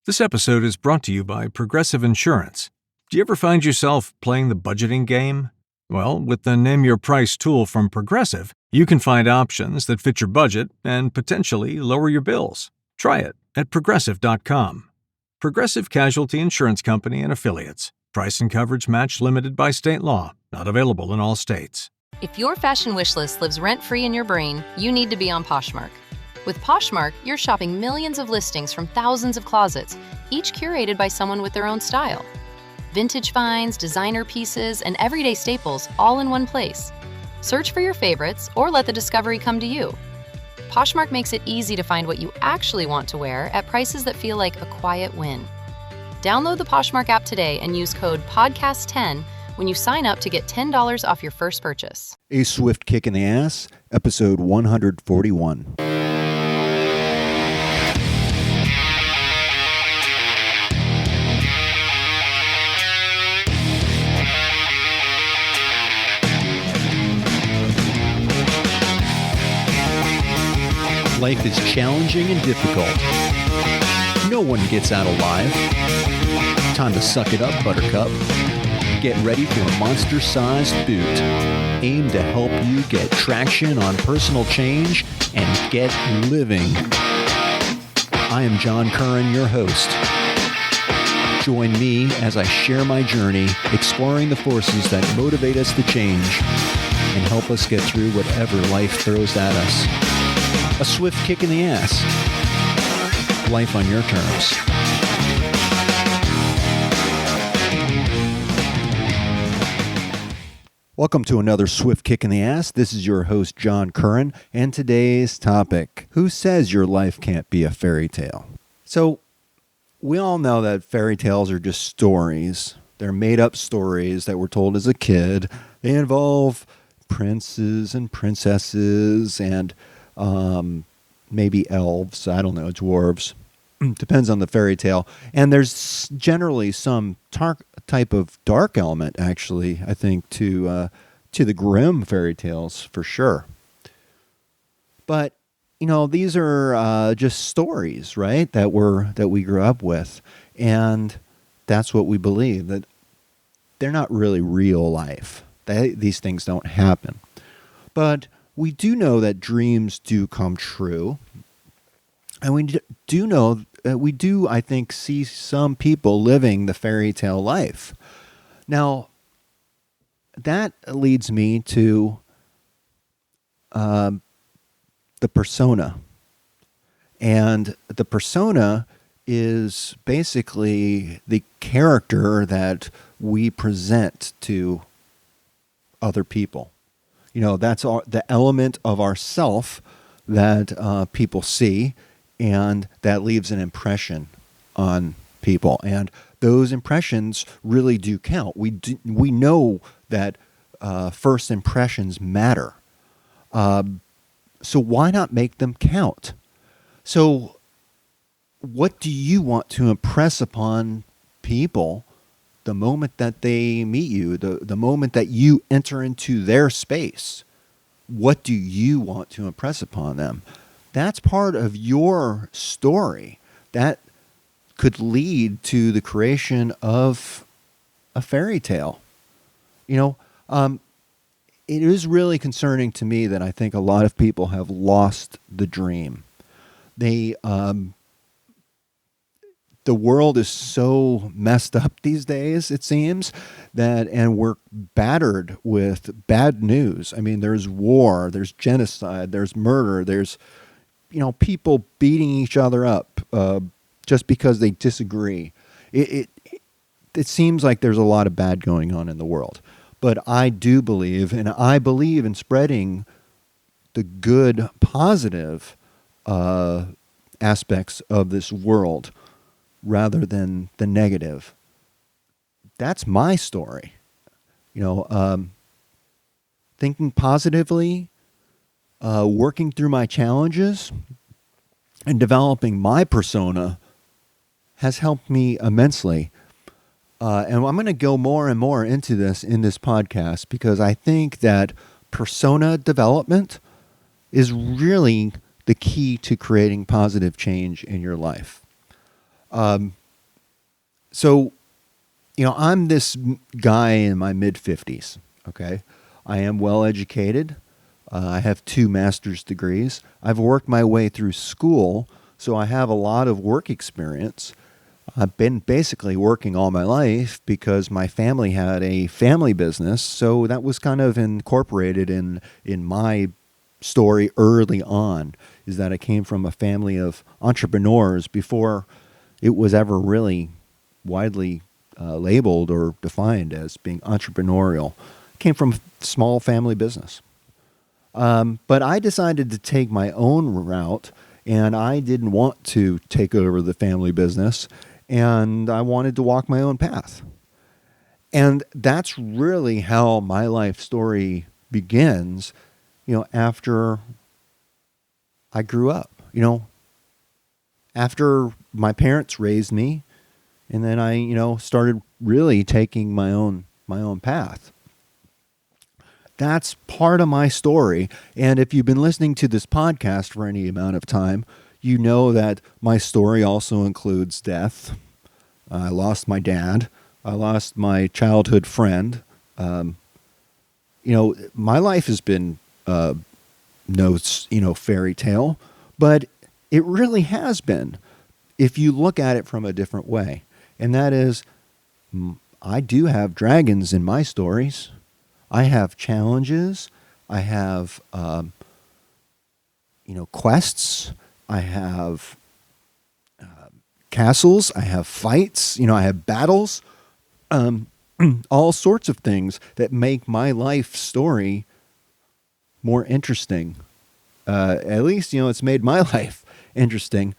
This episode is brought to you by Progressive Insurance. Do you ever find yourself playing the budgeting game? Well, with the Name Your Price tool from Progressive, you can find options that fit your budget and potentially lower your bills. Try it at Progressive.com. Progressive Casualty Insurance Company and Affiliates. Price and coverage match limited by state law. Not available in all states. If your fashion wish list lives rent-free in your brain, you need to be on Poshmark. With Poshmark, you're shopping millions of listings from thousands of closets, each curated by someone with their own style. Vintage finds, designer pieces, and everyday staples all in one place. Search for your favorites or let the discovery come to you. Poshmark makes it easy to find what you actually want to wear at prices that feel like a quiet win. Download the Poshmark app today and use code PODCAST10 when you sign up to get $10 off your first purchase. A Swift Kick in the Ass, episode 141. Life is challenging and difficult. No one gets out alive. Time to suck it up, Buttercup. Get ready for a monster-sized boot aimed to help you get traction on personal change and get living. I am John Curran, your host. Join me as I share my journey exploring the forces that motivate us to change and help us get through whatever life throws at us. A swift kick in the ass. Life on your terms. Welcome to another Swift Kick in the Ass. This is your host, John Curran, and today's topic: who says your life can't be a fairy tale? So, we all know that fairy tales are just stories. They're made-up stories that were told as a kid. They involve princes and princesses and maybe elves, I don't know, dwarves. Depends on the fairy tale. And there's generally some type of dark element, actually, I think, to the Grimm fairy tales, for sure. But, you know, these are just stories, right, that we grew up with. And that's what we believe, that they're not really real life. These things don't happen. But we do know that dreams do come true. And we do know that we do, I think, see some people living the fairy tale life. Now, that leads me to the persona. And the persona is basically the character that we present to other people. You know, that's the element of ourself that people see, and that leaves an impression on people. And those impressions really do count. We know that first impressions matter. So why not make them count? So what do you want to impress upon people the moment that they meet you, the moment that you enter into their space? What do you want to impress upon them? That's part of your story. That could lead to the creation of a fairy tale. You know, it is really concerning to me that I think a lot of people have lost the dream. The world is so messed up these days, it seems, and we're battered with bad news. I mean, there's war, there's genocide, there's murder, there's, you know, people beating each other up just because they disagree. It seems like there's a lot of bad going on in the world. But I do believe, and I believe in spreading the good, positive aspects of this world, rather than the negative. That's my story. You know, thinking positively, working through my challenges, and developing my persona has helped me immensely. And I'm going to go more and more into this in this podcast because I think that persona development is really the key to creating positive change in your life. So, I'm this guy in my mid-50s, okay? I am well educated. I have 2 master's degrees. I've worked my way through school, so I have a lot of work experience. I've been basically working all my life because my family had a family business, so that was kind of incorporated in my story early on, is that I came from a family of entrepreneurs before it was ever really widely labeled or defined as being entrepreneurial. Came from a small family business. But I decided to take my own route, and I didn't want to take over the family business, and I wanted to walk my own path. And that's really how my life story begins, after I grew up, after my parents raised me, and then I, started really taking my own path. That's part of my story. And if you've been listening to this podcast for any amount of time, you know that my story also includes death. I lost my dad. I lost my childhood friend. My life has been no, fairy tale, but it really has been if you look at it from a different way. And that is, I do have dragons in my stories. I have challenges. I have, quests. I have castles. I have fights. I have battles. All sorts of things that make my life story more interesting. At least, it's made my life interesting.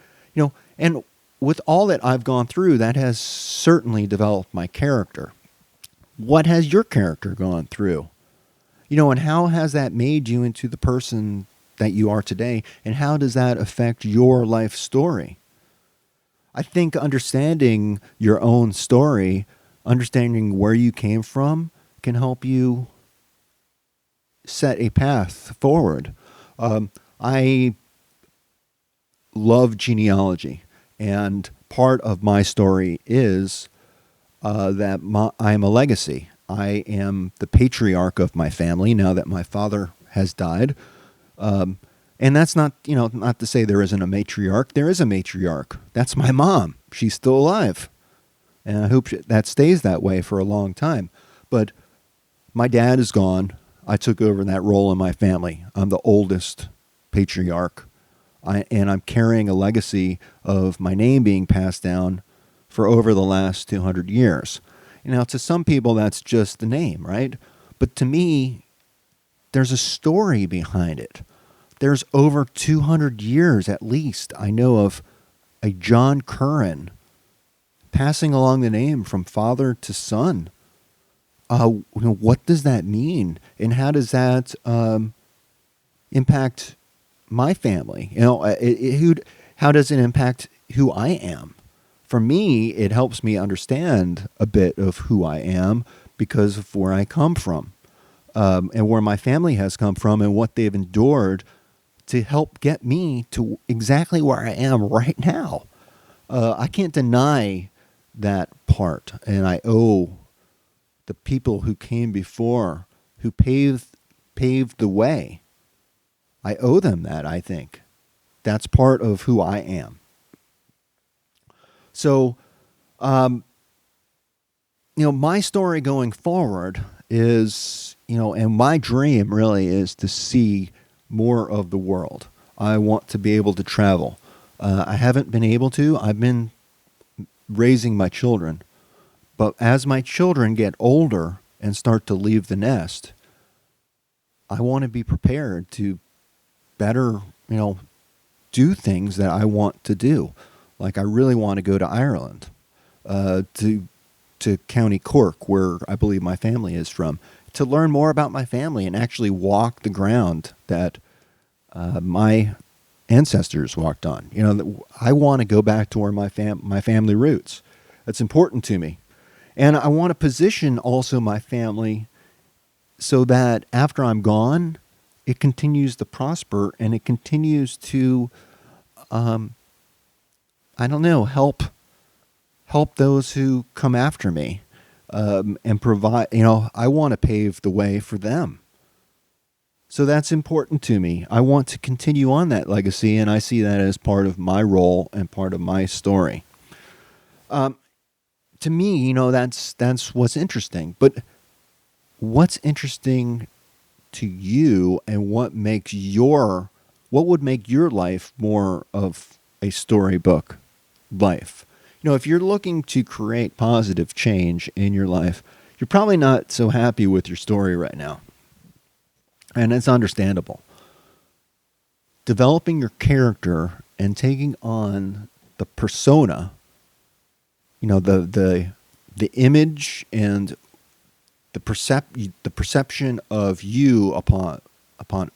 And with all that I've gone through, that has certainly developed my character. What has your character gone through? And how has that made you into the person that you are today? And how does that affect your life story? I think understanding your own story, understanding where you came from, can help you set a path forward. I love genealogy, and part of my story is that I'm a legacy. I am the patriarch of my family now that my father has died. And that's not to say there isn't a matriarch. There is a matriarch. That's my mom. She's still alive. And I hope that stays that way for a long time. But my dad is gone. I took over that role in my family. I'm the oldest patriarch. And I'm carrying a legacy of my name being passed down for over the last 200 years. To some people, that's just the name, right? But to me, there's a story behind it. There's over 200 years, at least, I know of a John Curran passing along the name from father to son. What does that mean? And how does that impact my family? How does it impact who I am? For me, it helps me understand a bit of who I am because of where I come from, and where my family has come from and what they've endured to help get me to exactly where I am right now. I can't deny that part, and I owe the people who came before, who paved the way. I owe them that, I think. That's part of who I am. So, my story going forward is, and my dream really is to see more of the world. I want to be able to travel. I haven't been able to. I've been raising my children. But as my children get older and start to leave the nest, I want to be prepared to better, do things that I want to do. Like I really want to go to Ireland, to County Cork, where I believe my family is from, to learn more about my family and actually walk the ground that my ancestors walked on. I want to go back to where my family roots. That's important to me. And I want to position also my family so that after I'm gone, it continues to prosper and it continues to, help help those who come after me, and provide, I want to pave the way for them. So that's important to me. I want to continue on that legacy, and I see that as part of my role and part of my story. To me, that's what's interesting. But what's interesting to you, and what would make your life more of a storybook life? If you're looking to create positive change in your life, you're probably not so happy with your story right now. And it's understandable. Developing your character and taking on the persona, the image and the perception of you upon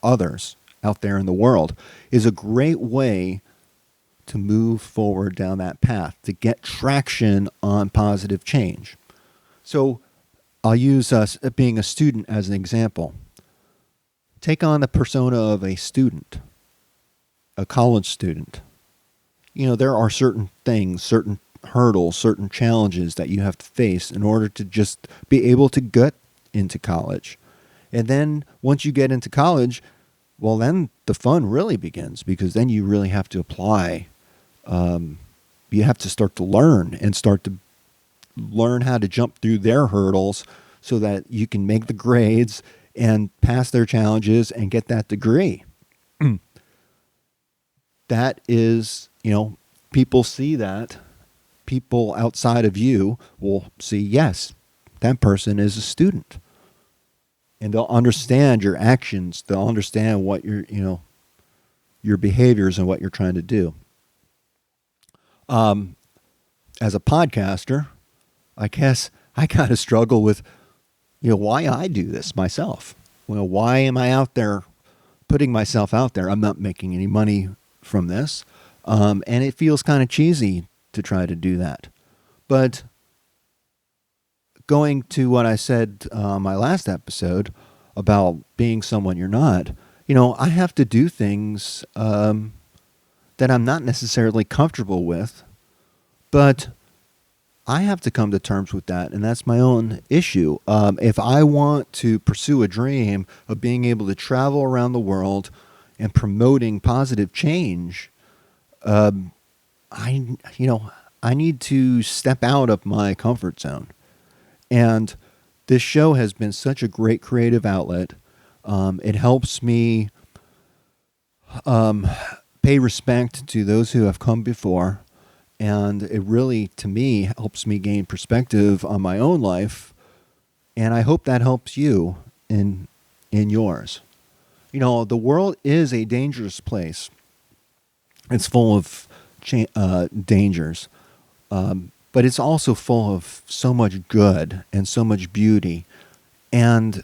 others out there in the world, is a great way to move forward down that path, to get traction on positive change. So I'll use us being a student as an example. Take on the persona of a student, a college student. There are certain things, certain hurdles, certain challenges that you have to face in order to just be able to get into college. And then once you get into college, well, then the fun really begins, because then you really have to apply. You have to start to learn how to jump through their hurdles so that you can make the grades and pass their challenges and get that degree. That is, people see that. People outside of you will see, yes, that person is a student. And they'll understand your actions. They'll understand what your behaviors and what you're trying to do. As a podcaster, I guess I kind of struggle with, why I do this myself. Why am I out there putting myself out there? I'm not making any money from this. And it feels kind of cheesy to try to do that. But going to what I said on my last episode about being someone you're not, I have to do things that I'm not necessarily comfortable with, but I have to come to terms with that, and that's my own issue. If I want to pursue a dream of being able to travel around the world and promoting positive change, I need to step out of my comfort zone. And this show has been such a great creative outlet. It helps me pay respect to those who have come before. And it really, to me, helps me gain perspective on my own life. And I hope that helps you in yours. The world is a dangerous place. It's full of dangers. But it's also full of so much good and so much beauty. And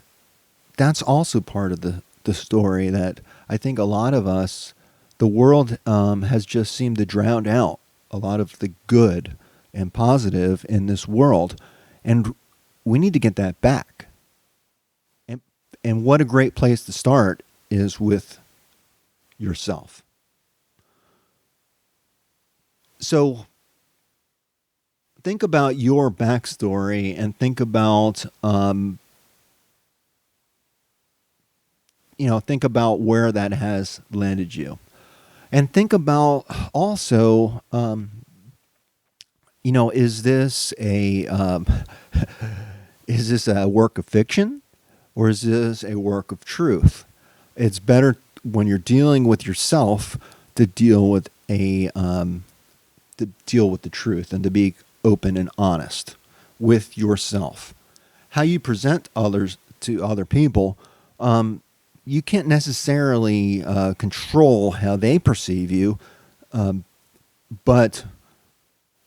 that's also part of the story that I think a lot of us, the world has just seemed to drown out a lot of the good and positive in this world. And we need to get that back. And what a great place to start is with yourself. So think about your backstory and think about, think about where that has landed you. And think about also, is this a work of fiction, or is this a work of truth? It's better when you're dealing with yourself to deal with the truth and to be open and honest with yourself. How you present others to other people, you can't necessarily control how they perceive you, but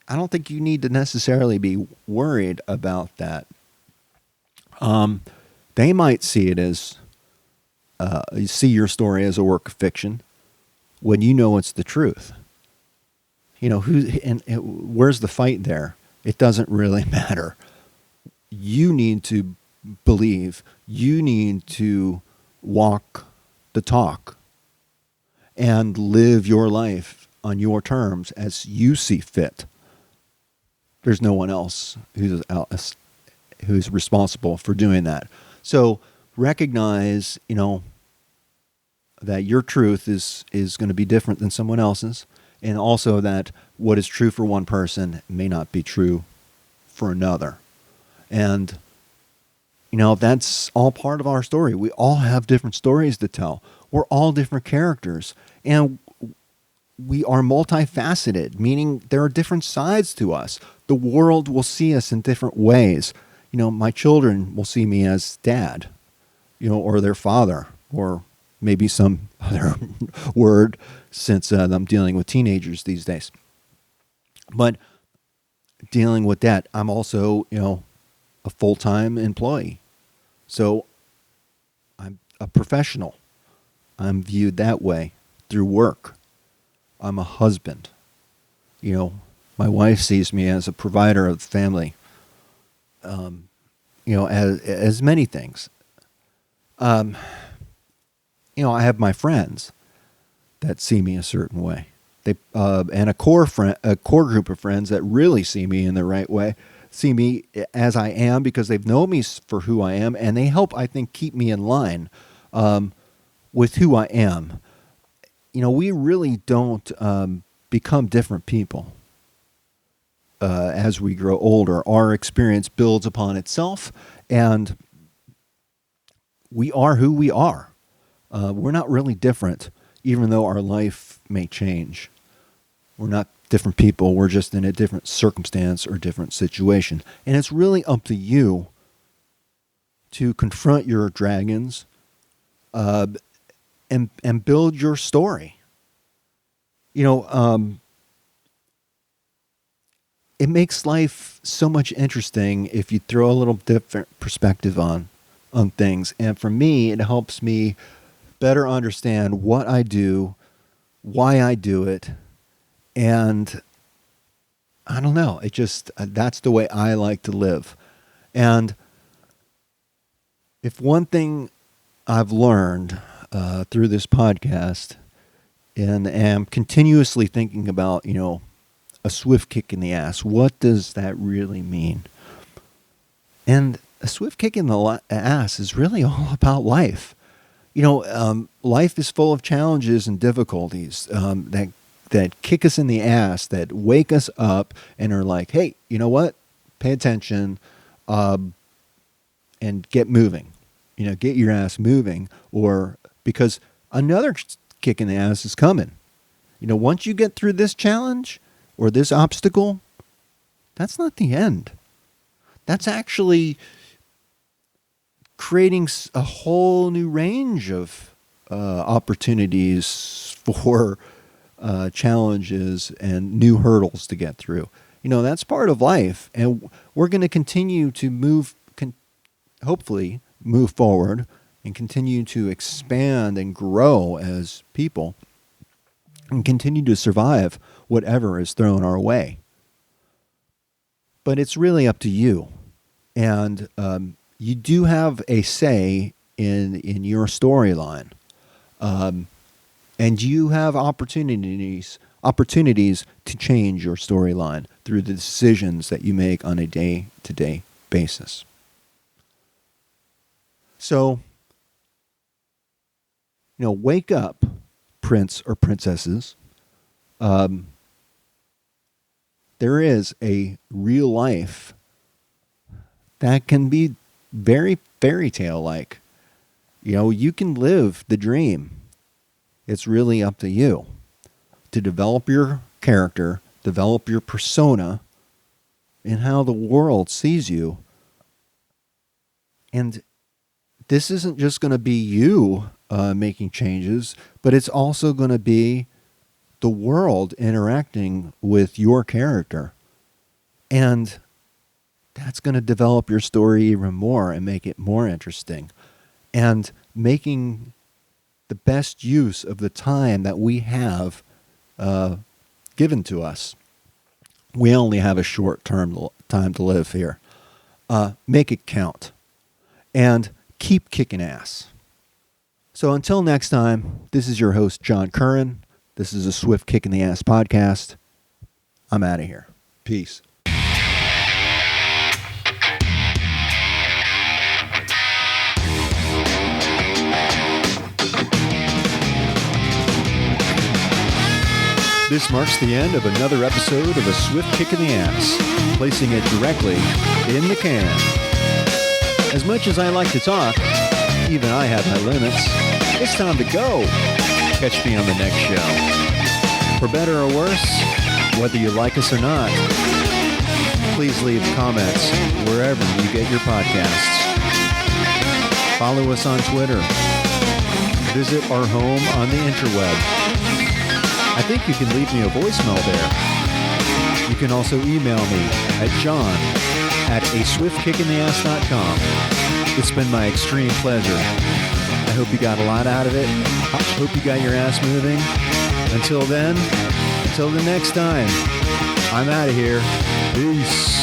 I don't think you need to necessarily be worried about that. They might see it as, see your story as a work of fiction when you know it's the truth. Where's the fight there? It doesn't really matter. You need to believe. You need to walk the talk and live your life on your terms as you see fit. There's no one else who's responsible for doing that. So recognize, that your truth is going to be different than someone else's, and also that what is true for one person may not be true for another. And, that's all part of our story. We all have different stories to tell. We're all different characters. And we are multifaceted, meaning there are different sides to us. The world will see us in different ways. My children will see me as dad, or their father, or maybe some other word, since I'm dealing with teenagers these days. But dealing with that, I'm also, a full-time employee. So I'm a professional. I'm viewed that way through work. I'm a husband. My wife sees me as a provider of the family. As many things. I have my friends that see me a certain way. They and a core group of friends that really see me in the right way, see me as I am because they've known me for who I am, and they help, I think, keep me in line with who I am. We really don't become different people as we grow older. Our experience builds upon itself, and we are who we are. We're not really different, even though our life may change. We're not different people. We're just in a different circumstance or different situation. And it's really up to you to confront your dragons and build your story. It makes life so much interesting if you throw a little different perspective on things. And for me, it helps me better understand what I do, why I do it, and I don't know. It just, that's the way I like to live. And if one thing I've learned through this podcast, and am continuously thinking about, a swift kick in the ass, what does that really mean? And a swift kick in the ass is really all about life. Life is full of challenges and difficulties that kick us in the ass, that wake us up and are like, hey, you know what? Pay attention and get moving. Get your ass moving, or because another kick in the ass is coming. Once you get through this challenge or this obstacle, that's not the end. That's actually creating a whole new range of opportunities for challenges and new hurdles to get through. That's part of life, and we're going to continue to hopefully move forward and continue to expand and grow as people and continue to survive whatever is thrown our way. But it's really up to you. And you do have a say in your storyline. And you have opportunities to change your storyline through the decisions that you make on a day-to-day basis. So, wake up, prince or princesses. There is a real life that can be very fairy tale like. You can live the dream. It's really up to you to develop your character, develop your persona, and how the world sees you. And this isn't just going to be you making changes, but it's also going to be the world interacting with your character. And that's going to develop your story even more and make it more interesting. And making the best use of the time that we have given to us. We only have a short time to live here. Make it count. And keep kicking ass. So until next time, this is your host, John Curran. This is a Swift Kick in the Ass podcast. I'm out of here. Peace. This marks the end of another episode of A Swift Kick in the Ass, placing it directly in the can. As much as I like to talk, even I have my limits. It's time to go. Catch me on the next show. For better or worse, whether you like us or not, please leave comments wherever you get your podcasts. Follow us on Twitter. Visit our home on the interweb. I think you can leave me a voicemail there. You can also email me at john@aswiftkickintheass.com. It's been my extreme pleasure. I hope you got a lot out of it. I hope you got your ass moving. Until then, until the next time, I'm out of here. Peace.